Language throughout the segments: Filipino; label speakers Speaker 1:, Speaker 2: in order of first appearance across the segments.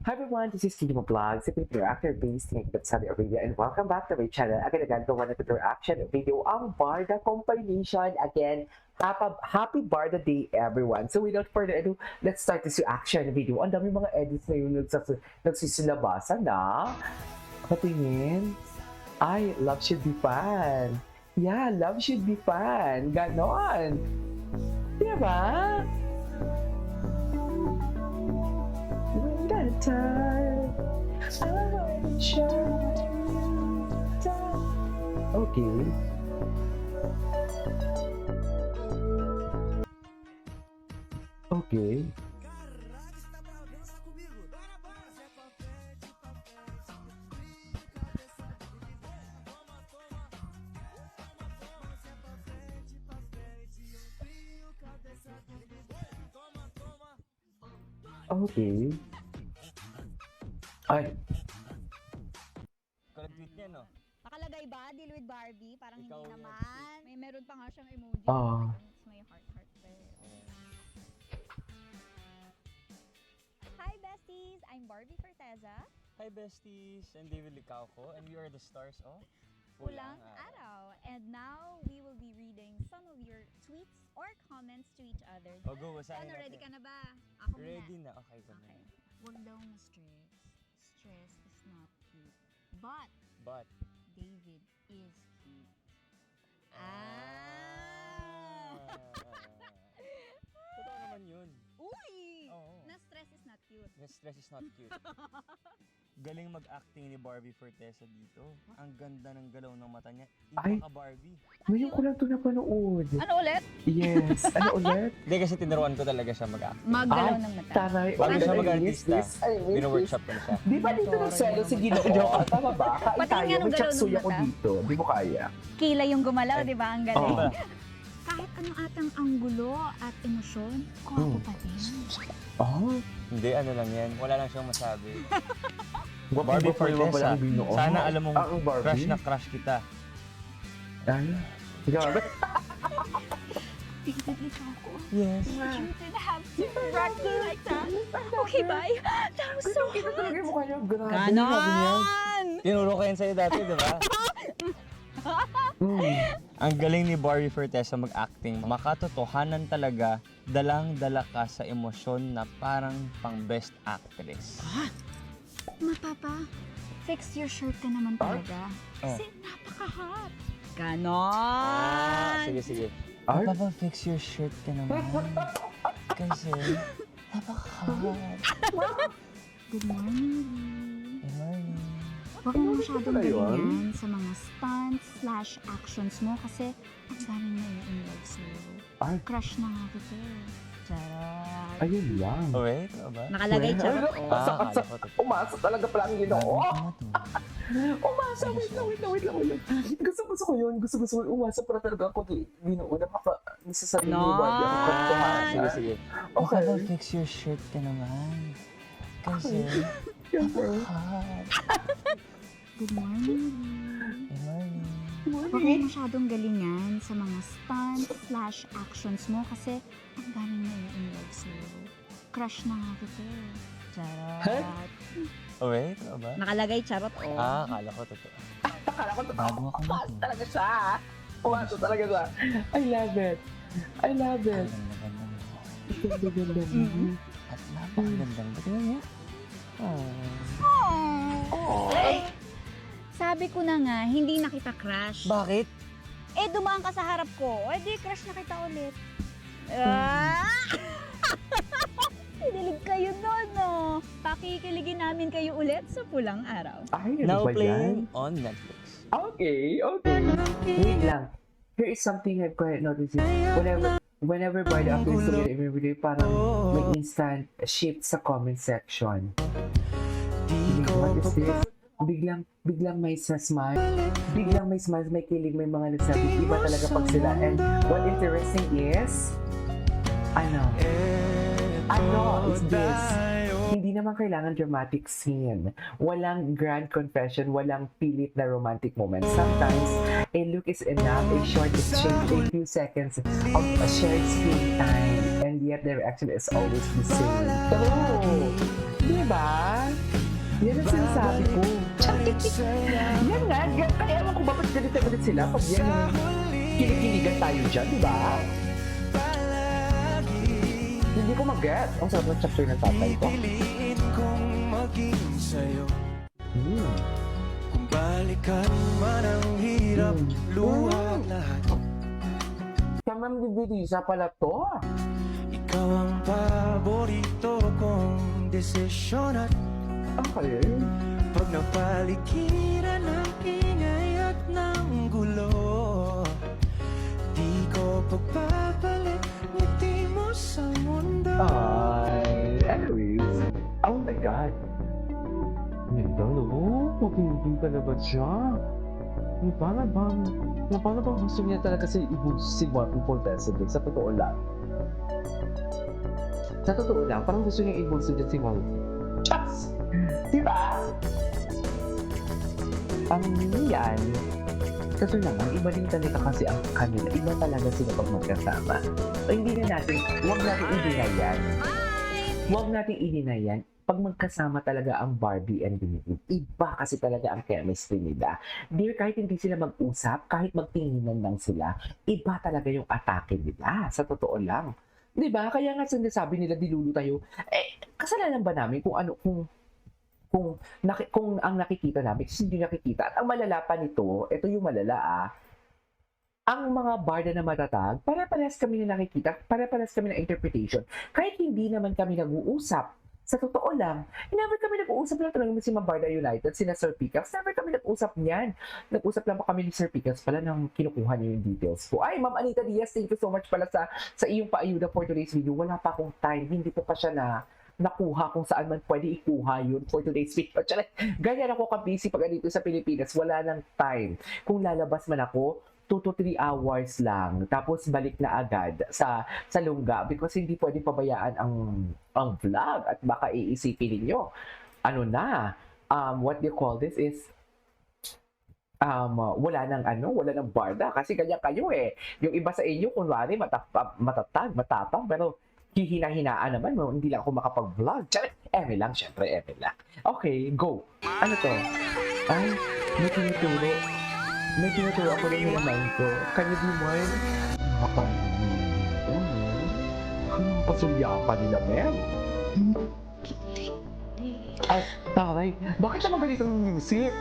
Speaker 1: Hi everyone, this is Kimo Vlogs, a Filipino actor-based in Saudi Arabia, and welcome back to my channel. Again, gawa na ito reaction video ang Barda compilation. Again, happy Barda Day everyone. So without further ado, let's start this reaction video. Ang dami mga edits na yung nagsisilabasan na. Patingin. Ay, love should be fun. Yeah, love should be fun. Ganon. Diba? That time I wanna try. Okay. Okay. Okay. Ay,
Speaker 2: Tweet niya, no?
Speaker 3: Nakalagay ba? Deal with Barbie? Parang
Speaker 2: Ikaw
Speaker 3: hindi
Speaker 2: yan.
Speaker 3: naman. Meron pa nga siyang emoji.
Speaker 1: Ah.
Speaker 3: It's may heart there. Hi besties! I'm Barbie Forteza.
Speaker 2: Hi besties, I'm David Licauco and we are the stars of
Speaker 3: Pulang Araw. And now, we will be reading some of your tweets or comments to each other.
Speaker 2: O go, basahin
Speaker 3: Ano, ready
Speaker 2: natin.
Speaker 3: ka na ba? Ako
Speaker 2: Ready
Speaker 3: muna.
Speaker 2: na. Okay, go
Speaker 3: Okay.
Speaker 2: muna.
Speaker 3: Huwag daw ma-stress. Stress is not cute. But,
Speaker 2: But,
Speaker 3: David is cute.
Speaker 2: Totoo naman yun.
Speaker 3: Uy!
Speaker 2: Oo.
Speaker 3: Na stress is not cute.
Speaker 2: The stress is not cute. Galing mag-acting ni Barbie Forteza dito. Ang ganda ng galaw ng mata niya.
Speaker 1: Ay.
Speaker 2: Iba ka Barbie.
Speaker 1: ngayon ko lang ito napanood.
Speaker 3: Ano ulit?
Speaker 1: Yes. Ano ulit?
Speaker 2: Hindi kasi tinuruan ko talaga siya mag-act.
Speaker 3: Maggalaw
Speaker 1: Ay,
Speaker 3: ng mata.
Speaker 1: Taray.
Speaker 2: Bago
Speaker 1: Ay,
Speaker 2: siya
Speaker 1: I
Speaker 2: mag-artista,
Speaker 1: miss this. I miss
Speaker 2: Bino-workshop ko na siya.
Speaker 1: Di ba dito nagselo si Ginoo? Tama ba? Kain
Speaker 3: Pati
Speaker 1: tayo.
Speaker 3: nga nung galaw
Speaker 1: Mag-chaksuy
Speaker 3: ng
Speaker 1: ako
Speaker 3: mata.
Speaker 1: dito. Di mo kaya.
Speaker 3: Kilay yung gumalaw, di ba? Ang galing.
Speaker 1: Oo.
Speaker 3: Kahit ano atang anggulo at emosyon, ko pa din.
Speaker 1: Oh,
Speaker 2: Hindi, ano lang yan. Wala lang siyang masabi.
Speaker 1: Barbie
Speaker 2: Forteza, sana alam mong
Speaker 1: ang Barbie.
Speaker 2: crush na crush kita.
Speaker 1: Ay, grabe.
Speaker 3: David Licauco.
Speaker 2: Yes.
Speaker 3: You didn't have to rock me like that. Okay, bye. That was so
Speaker 1: Kita talaga yung mukha niya. Grabe. Sabi niya.
Speaker 3: Ganon!
Speaker 2: Tinuro ko yan sa'yo dati, di ba? Ang galing ni Barbie Forteza mag-acting. Makatotohanan talaga, dalang-dala ka sa emosyon na parang pang best actress.
Speaker 3: Mapapa, fix your shirt ka naman talaga. Kasi napaka-hot. Ganon!
Speaker 2: Sige, sige.
Speaker 1: Ay.
Speaker 2: Papa, fix your shirt ka naman. Kasi, napaka-hot.
Speaker 3: Good morning,
Speaker 2: Good morning.
Speaker 3: Huwag mo masyadong
Speaker 1: pala yun?
Speaker 3: galingan sa mga stunts/actions mo kasi ang daming nai-inlove sa'yo.
Speaker 1: Ay.
Speaker 3: Crush na nga kita eh. Charot.
Speaker 1: Ayun lang.
Speaker 2: Oh, wait, ano ba?
Speaker 3: Nakalagay
Speaker 1: Well,
Speaker 3: charot.
Speaker 2: Akala ko totoo.
Speaker 1: Umasok talaga pala ang Ginoo.
Speaker 2: Ano to?
Speaker 1: Umasa, wait lang. Gusto ko yun. Gusto ko yun. Umasa pala talaga ako. Ginoo, nasasabi mo ba? Di ako katuhan.
Speaker 2: Sige, sige.
Speaker 1: Okay.
Speaker 2: Papa, fix your shirt ka naman. Kasi, napaka-hot.
Speaker 3: Good morning.
Speaker 2: Good morning.
Speaker 3: Huwag mo masyadong galingan sa mga stunts/actions mo kasi ang daming nai-inlove sa'yo. Crush na nga kita eh. Charot.
Speaker 2: Oh, wait, ano ba?
Speaker 3: Nakalagay charot oh.
Speaker 2: Akala ko totoo.
Speaker 1: Akala ko totoo.
Speaker 2: Bago ako
Speaker 1: Umasok
Speaker 2: nito.
Speaker 1: talaga siya. Umasok talaga siya. I love it.
Speaker 2: Ang ganda-ganda mo.
Speaker 1: Ganda-ganda.
Speaker 2: At napakagandang tingnan niya.
Speaker 3: Sabi ko na nga, hindi na kita crush.
Speaker 2: Bakit?
Speaker 3: Eh, dumaan ka sa harap ko. Eh, di, crush na kita ulit. Ah! Nidilig kayo doon, no? Pakikiligin namin kayo ulit sa Pulang Araw.
Speaker 1: Ay, ano
Speaker 2: Now
Speaker 1: ba yan?
Speaker 2: playing on Netflix.
Speaker 1: Okay. Wait lang. Here is something I've quite noticed. Whenever Barda appears to me every video, parang may instant shift sa comment section. What is this? Biglang may smile. Biglang may smile, may kilig, may mga nagsabi. Iba talaga pag sila. And what interesting is, ano is this? Hindi naman kailangan dramatic scene. Walang grand confession, walang pilit na romantic moment. Sometimes, a look is enough, a short exchange, a few seconds of a shared screen time. And yet, the reaction is always the same. True! Diba? Yan ang sinasabi ko. Yan nga, kaya ewan ko ba ba't ganito ulit sila pag yan yung kinikinigan tayo dyan, di ba? Hindi ko mag-get. Ang sarap ng chapter ng tatay ko.
Speaker 4: Pipiliin kong maging sa'yo.
Speaker 1: Hmm.
Speaker 4: Kung balikan man ang hirap, luha at lahat.
Speaker 1: Kamang bibirisa pala to.
Speaker 4: Ikaw ang paborito kong desisyon at
Speaker 1: Okay.
Speaker 4: pag napaligiran ng ingay at ng gulo, di ko pagpapalit ngiti mo sa mundo.
Speaker 1: Anyways. Oh my God. Ganda, no? Magiging talaga siya. Paano bang gusto niya talaga si Martin Fortesa doon? Sa totoo lang. Sa totoo lang, parang gusto niya i-bulso dyan si Martin. Chas! Diba? Ang yan. Kasi naman, iba din talaga kasi ang kanila. Iba talaga sila pag magkasama. O hindi na natin, huwag natin i-deny. Huwag natin i-deny. Pag magkasama talaga ang Barbie and David, iba kasi talaga ang chemistry nila. Dear, kahit hindi sila mag-usap, kahit magtinginan lang sila, iba talaga yung atake nila. Sa totoo lang. Diba? Kaya nga sinasabi nila, dilulu tayo. Kasalanan ba namin kung ano, kung ang nakikita namin, kasi hindi nakikita. At ang malala pa nito, ito yung malala ang mga barda na matatag, para-paras kami na nakikita, para-paras kami na interpretation. Kahit hindi naman kami nag-uusap, sa totoo lang, never kami nag-uusap lang talaga si Barda United, sina Sir Picax, never kami nag-usap niyan. Nag-usap lang pa kami ni Sir Picax pala nang kinukuha niya yung details ko. Ay, Ma'am Anita Diaz, thank you so much pala sa iyong paayuda for today's video. Wala pa akong time, hindi ko pa siya nakuha kung saan man pwede ikuha yun for today's video. Ganyan ako ka-busy pag dito sa Pilipinas, wala nang time. Kung lalabas man ako, 2 to 3 hours lang. Tapos balik na agad sa lungga because hindi pwedeng pabayaan ang vlog at baka iisipin ninyo. What do you call this is wala nang barda kasi ganyan kayo eh. Yung iba sa inyo kunwari matapang pero hihina-hinaan naman mo, hindi lang ako makapag-vlog. Eme lang, syempre, eme lang. Okay, go. Ano to? Ay, may tinuturo. May tinuturo ako ng nilaman ko. Can you do more? Pasulya pa nila, men. Ay, taray. Bakit naman ganito ng music?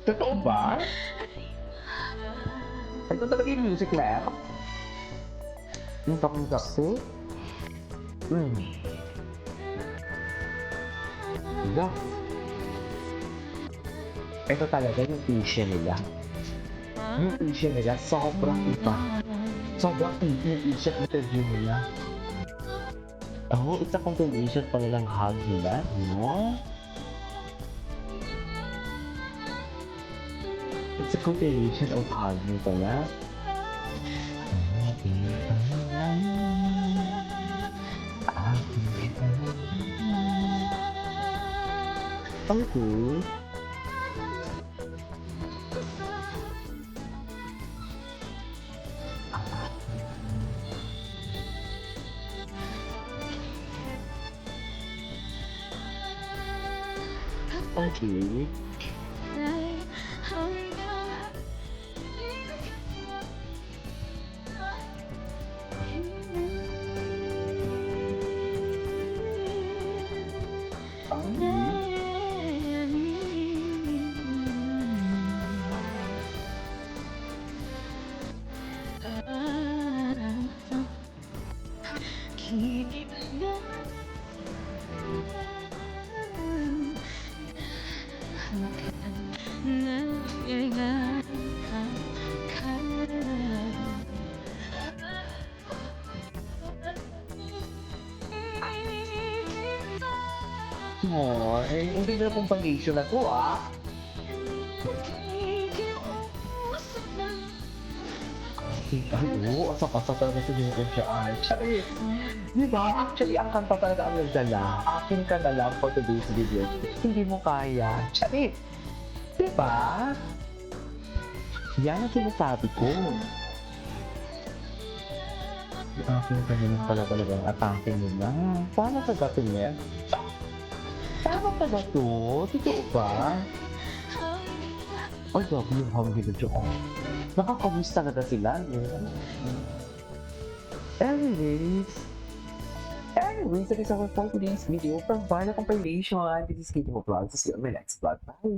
Speaker 1: Totoo ba? Ito talaga yung music na yung takong-takto. Diba? Ito talaga yung tuition nila. Yung tuition nila, sobrang iba. Sobrang iba yung tuition interview nila. Oh, it's a combination pala ng hug nila, no? It's a combination of hug nila pala. Okay. Okay. Oh, hindi na pong pang-issue na to, Ay, oo, asap-asap talaga sa Jericho siya. Actually, di ba? Actually, ang kanta talaga ang nagdala. Akin ka na lang for today's video. Hindi mo kaya. Actually, di ba? Yan ang sinasabi ko. Okay, ganun pala talaga ang atake nila. Paano kagatin niya? Paano pala to? Totoo ba? Ay, grabe yung hangin na dyan. Nakakamusta ka na sila. Anyways, that is our for today's video from Violet Compilation. This is Katie Vlog. See you on my next vlog. Bye!